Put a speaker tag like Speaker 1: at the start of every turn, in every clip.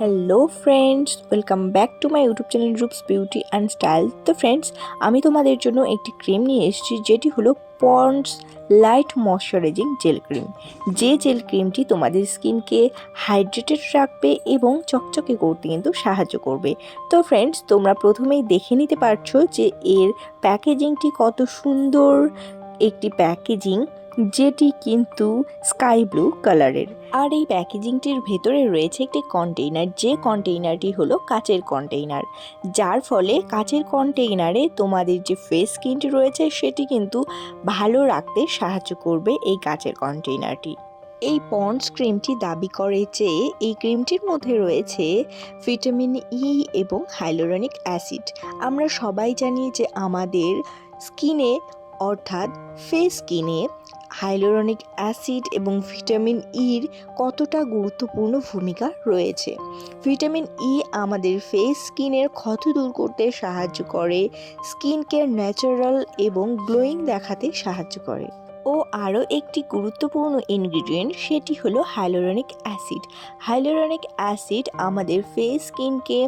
Speaker 1: Hello friends, welcome back to my YouTube channel Roop's beauty and style. তো friends, আমি তোমাদের জন্য একটি ক্রিম নিয়ে এসেছি যেটি হলো Pond's light moisturising gel cream. যে জেল ক্রিমটি তোমাদের স্কিনকে হাইড্রেটেড রাখবে এবং চকচকে করতে কিন্তু সাহায্য করবে। তো ফ্রেন্ডস, তোমরা প্রথমেই দেখে নিতে পারছো যে এর প্যাকেজিংটি কত সুন্দর একটি প্যাকেজিং, যেটি কিন্তু স্কাই ব্লু কালারের। আর এই প্যাকেজিংটির ভেতরে রয়েছে একটি কন্টেইনার, যে কন্টেইনারটি হলো কাচের কন্টেইনার, যার ফলে কাচের কন্টেইনারে তোমাদের যে ফেস স্কিনটি রয়েছে সেটি কিন্তু ভালো রাখতে সাহায্য করবে এই কাচের কন্টেইনারটি। এই পন্ডস ক্রিমটি দাবি করে যে এই ক্রিমটির মধ্যে রয়েছে ভিটামিন ই এবং হাইলোরনিক অ্যাসিড। আমরা সবাই জানি যে আমাদের স্কিনে অর্থাৎ ফেস স্কিনে হাইলোরনিক অ্যাসিড এবং ভিটামিন ইর কতটা গুরুত্বপূর্ণ ভূমিকা রয়েছে। ভিটামিন ই আমাদের ফেস স্কিনের ক্ষত দূর করতে সাহায্য করে, স্কিনকে ন্যাচারাল এবং গ্লোয়িং দেখাতে সাহায্য করে। ও আরও একটি গুরুত্বপূর্ণ ইনগ্রিডিয়েন্ট, সেটি হলো হাইলোরনিক অ্যাসিড। হাইলোরনিক অ্যাসিড আমাদের ফেস স্কিনকে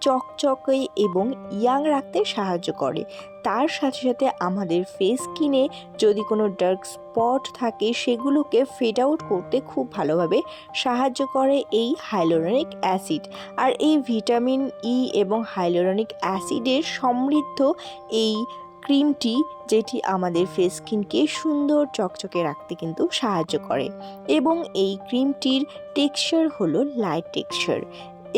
Speaker 1: চকচকে এবং ইয়াং রাখতে সাহায্য করে। তার সাথে সাথে আমাদের ফেস স্কিনে যদি কোনো ডার্ক স্পট থাকে সেগুলোকে ফেড আউট করতে খুব ভালোভাবে সাহায্য করে এই হাইলোরনিক অ্যাসিড। আর এই ভিটামিন ই এবং হাইলোরনিক অ্যাসিডের সমৃদ্ধ এই ক্রিমটি, যেটি আমাদের ফেস স্কিনকে সুন্দর চকচকে রাখতে কিন্তু সাহায্য করে। এবং এই ক্রিমটির টেক্সচার হলো লাইট টেক্সচার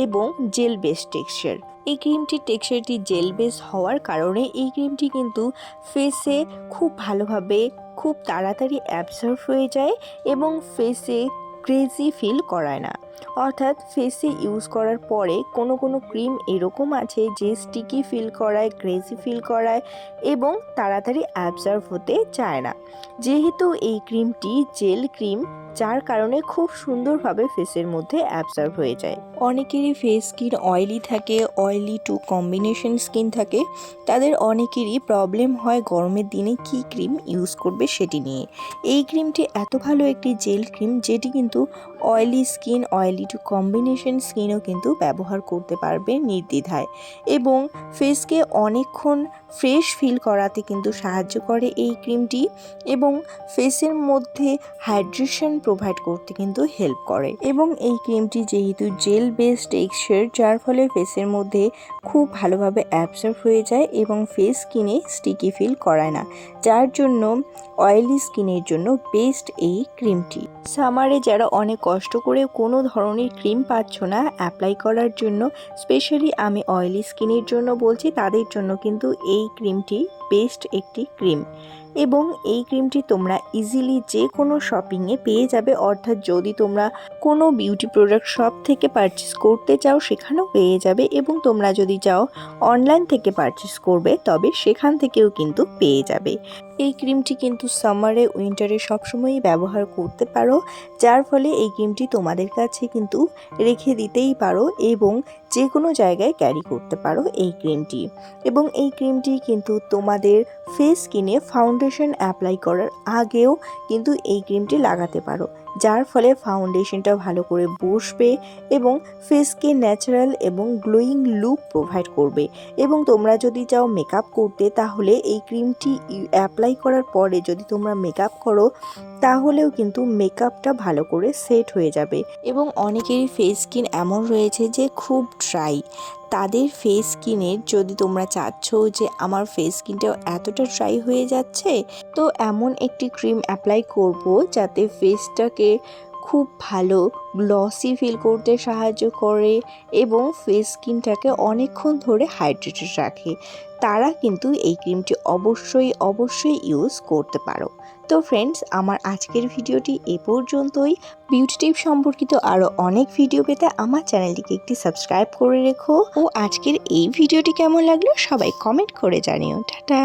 Speaker 1: এবং জেল বেস টেক্সচার। এই ক্রিমটির টেক্সচারটি জেল বেস হওয়ার কারণে এই ক্রিমটি কিন্তু ফেসে খুব ভালোভাবে খুব তাড়াতাড়ি অ্যাবজর্ব হয়ে যায় এবং ফেসে গ্রেজি ফিল করায় না। অর্থাৎ ফেসে ইউজ করার পরে কোনো ক্রিম এরকম আছে যে স্টিকি ফিল করায়, গ্রেজি ফিল করায় এবং তাড়াতাড়ি অ্যাবজর্ব হতে চায় না। যেহেতু এই ক্রিমটি জেল ক্রিম, যার কারণে খুব সুন্দরভাবে ফেসের মধ্যে অ্যাবজর্ব হয়ে যায়। অনেকেরই ফেস স্কিন অয়েলি থাকে, অয়েলি টু কম্বিনেশন স্কিন থাকে, তাদের অনেকেরই প্রবলেম হয় গরমের দিনে কি ক্রিম ইউজ করবে সেটি নিয়ে। এই ক্রিমটি এত ভালো একটি জেল ক্রিম যেটি কিন্তু oily skin, oily to combination স্কিনও কিন্তু ব্যবহার করতে পারবে নির্দ্বিধায় এবং ফেসকে অনেকক্ষণ ফ্রেশ ফিল করাতে কিন্তু সাহায্য করে এই ক্রিমটি এবং ফেসের মধ্যে হাইড্রেশন প্রোভাইড করতে কিন্তু হেল্প করে। এবং এই ক্রিমটি যেহেতু জেল বেস টেক্সচার, যার ফলে ফেসের মধ্যে খুব ভালোভাবে অ্যাবজর্ব হয়ে যায় এবং ফেস স্কিনে স্টিকি ফিল করায় না, যার জন্য অয়েলি স্কিনের জন্য বেস্ট এই ক্রিমটি। সামারে যারা অনেক কষ্ট করে কোনো ধরনের ক্রিম পাচ্ছ না অ্যাপ্লাই করার জন্য, স্পেশালি আমি অয়েলি স্কিনের জন্য বলছি, তাদের জন্য কিন্তু এই ক্রিমটি বেস্ট একটি ক্রিম। এবং এই ক্রিমটি তোমরা ইজিলি যে কোনো শপিংয়ে পেয়ে যাবে, অর্থাৎ যদি তোমরা কোনো বিউটি প্রোডাক্ট শপ থেকে পারচেস করতে চাও সেখানেও পেয়ে যাবে, এবং তোমরা যদি চাও অনলাইন থেকে পারচেস করবে তবে সেখান থেকেও কিন্তু পেয়ে যাবে। এই ক্রিমটি কিন্তু সামারে, উইন্টারে সবসময়ই ব্যবহার করতে পারো, যার ফলে এই ক্রিমটি তোমাদের কাছে কিন্তু রেখে দিতেই পারো এবং যে কোনো জায়গায় ক্যারি করতে পারো এই ক্রিমটি। এবং এই ক্রিমটি কিন্তু তোমাদের ফেস স্কিনে ফাউন্ডেশন অ্যাপ্লাই করার আগেও কিন্তু এই ক্রিমটি লাগাতে পারো, যার ফলে ফাউন্ডেশনটা ভালো করে বসবে এবং ফেসকে ন্যাচারাল এবং গ্লোয়িং লুক প্রোভাইড করবে। এবং তোমরা যদি চাও মেকআপ করতে, তাহলে এই ক্রিমটি অ্যাপ্লাই করার পরে যদি তোমরা মেকআপ করো তাহলেও কিন্তু মেকআপটা ভালো করে সেট হয়ে যাবে। এবং অনেকেরই ফেস স্কিন এমন রয়েছে যে খুব ড্রাই, তাদের ফেস স্কিনের যদি তোমরা চাচ্ছ যে আমার ফেস স্কিনটাও এতটা ড্রাই হয়ে যাচ্ছে, তো এমন একটি ক্রিম অ্যাপ্লাই করব যাতে ফেসটাকে খুব ভালো গ্লসি ফিল করতে সাহায্য করে এবং ফেস স্কিনটাকে অনেকক্ষণ ধরে হাইড্রেটেড রাখে, তারা কিন্তু এই ক্রিমটি অবশ্যই ইউজ করতে পারো। তো ফ্রেন্ডস, আমার আজকের ভিডিওটি এ পর্যন্তই। বিউটি টিপ সম্পর্কিত আরও অনেক ভিডিও পেতে আমার চ্যানেলটিকে একটি সাবস্ক্রাইব করে রেখো। ও আজকের এই ভিডিওটি কেমন লাগলো সবাই কমেন্ট করে জানিও। টাটা।